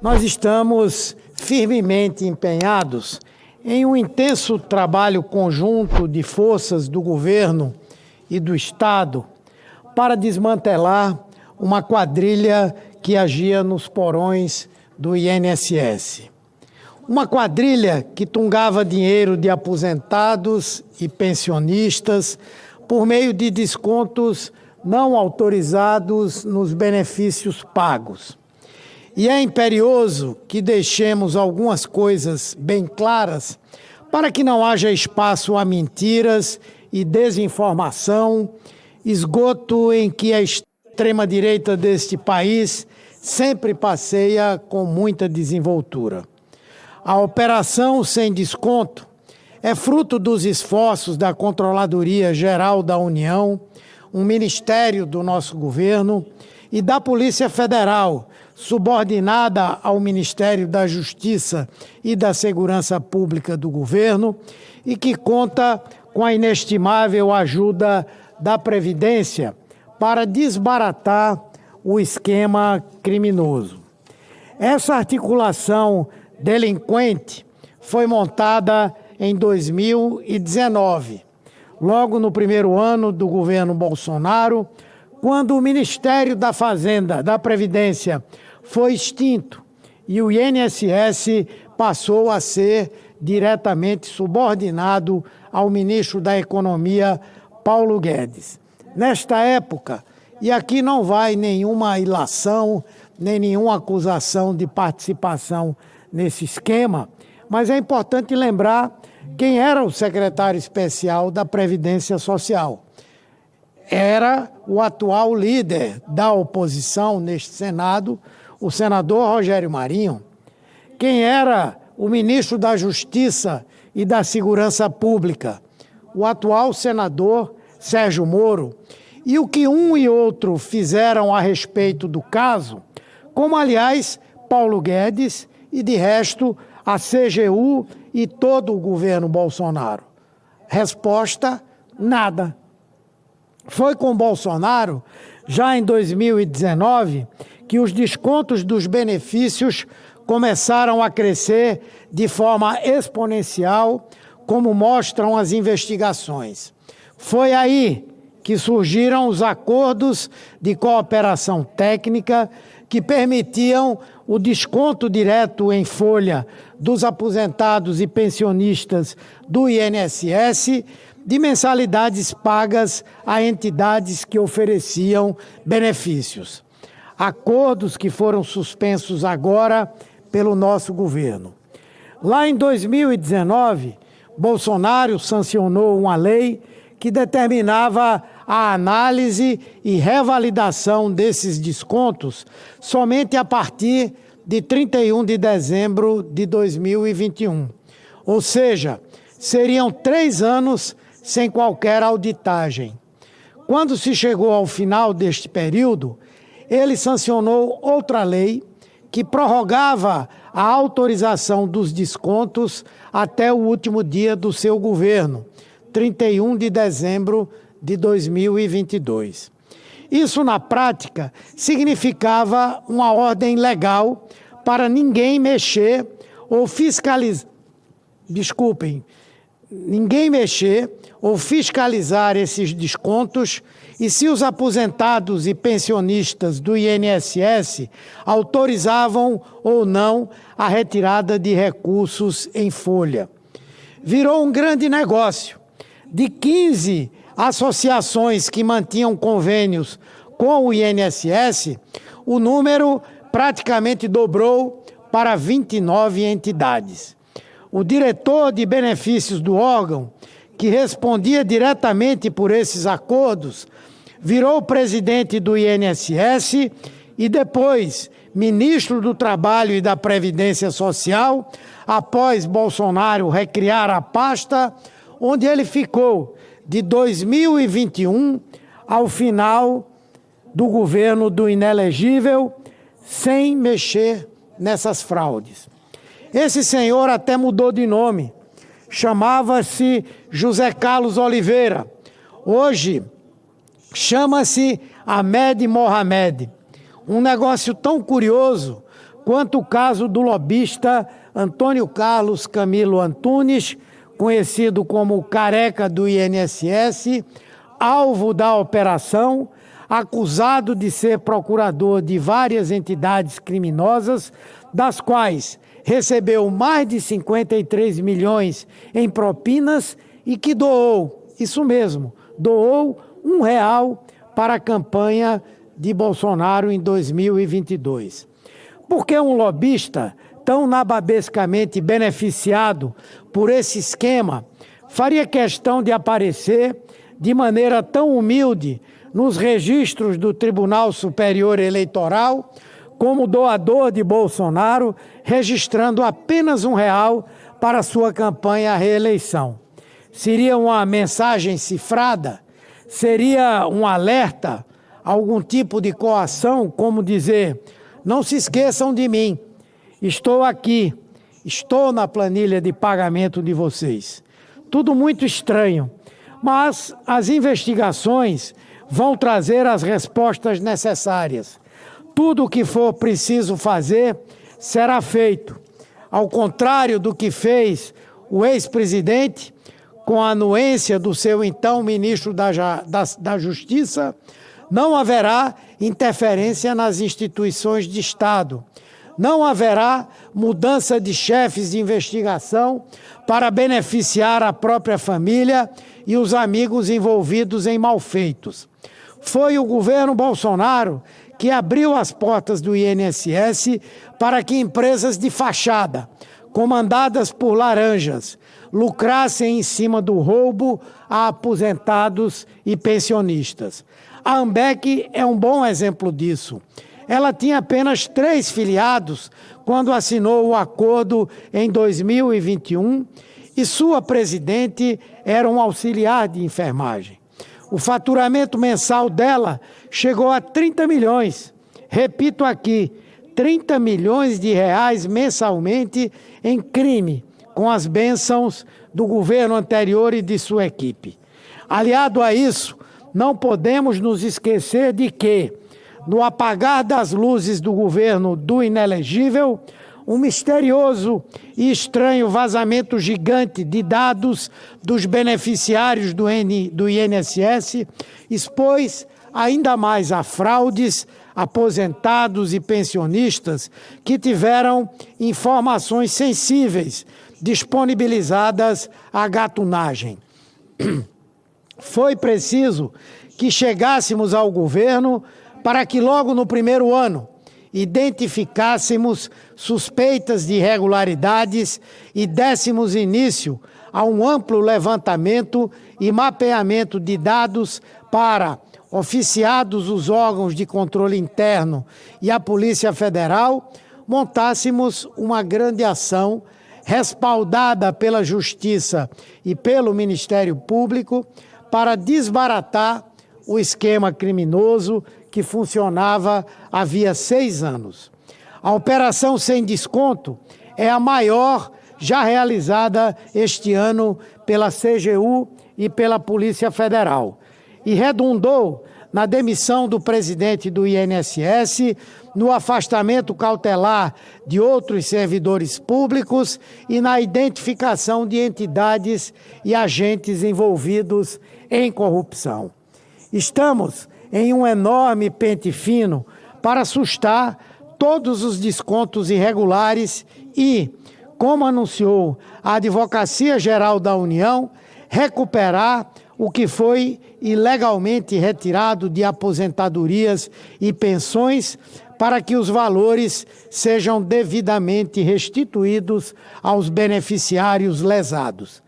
Nós estamos firmemente empenhados em um intenso trabalho conjunto de forças do governo e do Estado para desmantelar uma quadrilha que agia nos porões do INSS. Uma quadrilha que tungava dinheiro de aposentados e pensionistas por meio de descontos não autorizados nos benefícios pagos. E é imperioso que deixemos algumas coisas bem claras para que não haja espaço a mentiras e desinformação, esgoto em que a extrema-direita deste país sempre passeia com muita desenvoltura. A operação sem desconto é fruto dos esforços da Controladoria Geral da União, um ministério do nosso governo, e da Polícia Federal, subordinada ao Ministério da Justiça e da Segurança Pública do governo, e que conta com a inestimável ajuda da Previdência para desbaratar o esquema criminoso. Essa articulação delinquente foi montada em 2019, logo no primeiro ano do governo Bolsonaro, quando o Ministério da Fazenda, da Previdência, foi extinto e o INSS passou a ser diretamente subordinado ao ministro da Economia, Paulo Guedes. Nesta época, e aqui não vai nenhuma ilação, nem nenhuma acusação de participação nesse esquema, mas é importante lembrar quem era o secretário especial da Previdência Social. Era o atual líder da oposição neste Senado, o senador Rogério Marinho. Quem era o ministro da Justiça e da Segurança Pública? O atual senador Sérgio Moro. E o que um e outro fizeram a respeito do caso, como, aliás, Paulo Guedes e, de resto, a CGU e todo o governo Bolsonaro? Resposta: nada. Foi com Bolsonaro, já em 2019, que os descontos dos benefícios começaram a crescer de forma exponencial, como mostram as investigações. Foi aí que surgiram os acordos de cooperação técnica que permitiam o desconto direto em folha dos aposentados e pensionistas do INSS de mensalidades pagas a entidades que ofereciam benefícios. Acordos que foram suspensos agora pelo nosso governo. Lá em 2019, Bolsonaro sancionou uma lei que determinava a análise e revalidação desses descontos somente a partir de 31 de dezembro de 2021. Ou seja, seriam 3 anos sem qualquer auditagem. Quando se chegou ao final deste período, ele sancionou outra lei que prorrogava a autorização dos descontos até o último dia do seu governo, 31 de dezembro de 2022. Isso, na prática, significava uma ordem legal para ninguém mexer ou fiscalizar. Ninguém mexer ou fiscalizar esses descontos e se os aposentados e pensionistas do INSS autorizavam ou não a retirada de recursos em folha. Virou um grande negócio. De 15 associações que mantinham convênios com o INSS, o número praticamente dobrou para 29 entidades. O diretor de benefícios do órgão, que respondia diretamente por esses acordos, virou presidente do INSS e depois ministro do Trabalho e da Previdência Social, após Bolsonaro recriar a pasta, onde ele ficou de 2021 ao final do governo do inelegível, sem mexer nessas fraudes. Esse senhor até mudou de nome, chamava-se José Carlos Oliveira. Hoje chama-se Ahmed Mohamed. Um negócio tão curioso quanto o caso do lobista Antônio Carlos Camilo Antunes, conhecido como o Careca do INSS, alvo da operação, acusado de ser procurador de várias entidades criminosas, das quais recebeu mais de 53 milhões em propinas e que doou, isso mesmo, doou R$ 1 para a campanha de Bolsonaro em 2022. Por que um lobista tão nababescamente beneficiado por esse esquema faria questão de aparecer de maneira tão humilde nos registros do Tribunal Superior Eleitoral como doador de Bolsonaro, registrando apenas R$ 1 para sua campanha à reeleição? Seria uma mensagem cifrada? Seria um alerta? Algum tipo de coação, como dizer: não se esqueçam de mim, estou aqui, estou na planilha de pagamento de vocês? Tudo muito estranho, mas as investigações vão trazer as respostas necessárias. Tudo o que for preciso fazer será feito. Ao contrário do que fez o ex-presidente, com a anuência do seu então ministro da Justiça, não haverá interferência nas instituições de Estado. Não haverá mudança de chefes de investigação para beneficiar a própria família e os amigos envolvidos em malfeitos. Foi o governo Bolsonaro que abriu as portas do INSS para que empresas de fachada, comandadas por laranjas, lucrassem em cima do roubo a aposentados e pensionistas. A Ambec é um bom exemplo disso. Ela tinha apenas 3 filiados quando assinou o acordo em 2021 e sua presidente era um auxiliar de enfermagem. O faturamento mensal dela chegou a 30 milhões. Repito aqui, 30 milhões de reais mensalmente em crime, com as bênçãos do governo anterior e de sua equipe. Aliado a isso, não podemos nos esquecer de que, no apagar das luzes do governo do inelegível, um misterioso e estranho vazamento gigante de dados dos beneficiários do INSS expôs ainda mais a fraudes, aposentados e pensionistas que tiveram informações sensíveis disponibilizadas à gatunagem. Foi preciso que chegássemos ao governo para que logo no primeiro ano identificássemos suspeitas de irregularidades e dessemos início a um amplo levantamento e mapeamento de dados para, oficiados os órgãos de controle interno e a Polícia Federal, montássemos uma grande ação respaldada pela Justiça e pelo Ministério Público para desbaratar o esquema criminoso que funcionava havia 6 anos. A Operação Sem Desconto é a maior já realizada este ano pela CGU e pela Polícia Federal e redundou na demissão do presidente do INSS, no afastamento cautelar de outros servidores públicos e na identificação de entidades e agentes envolvidos em corrupção. Estamos em um enorme pente fino para assustar todos os descontos irregulares e, como anunciou a Advocacia Geral da União, recuperar o que foi ilegalmente retirado de aposentadorias e pensões para que os valores sejam devidamente restituídos aos beneficiários lesados.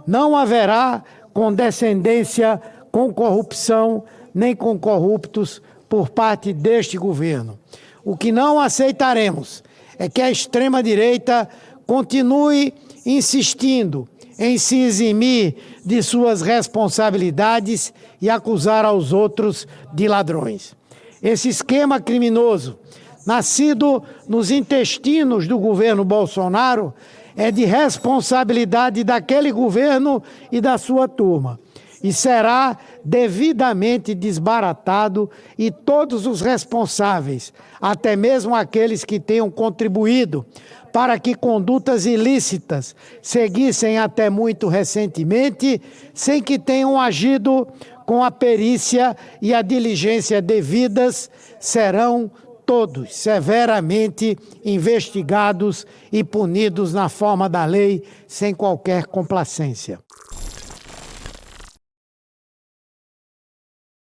Não haverá condescendência com corrupção nem com corruptos por parte deste governo. O que não aceitaremos é que a extrema-direita continue insistindo em se eximir de suas responsabilidades e acusar aos outros de ladrões. Esse esquema criminoso, nascido nos intestinos do governo Bolsonaro, é de responsabilidade daquele governo e da sua turma. e será devidamente desbaratado, e todos os responsáveis, até mesmo aqueles que tenham contribuído para que condutas ilícitas seguissem até muito recentemente, sem que tenham agido com a perícia e a diligência devidas, serão todos severamente investigados e punidos na forma da lei, sem qualquer complacência.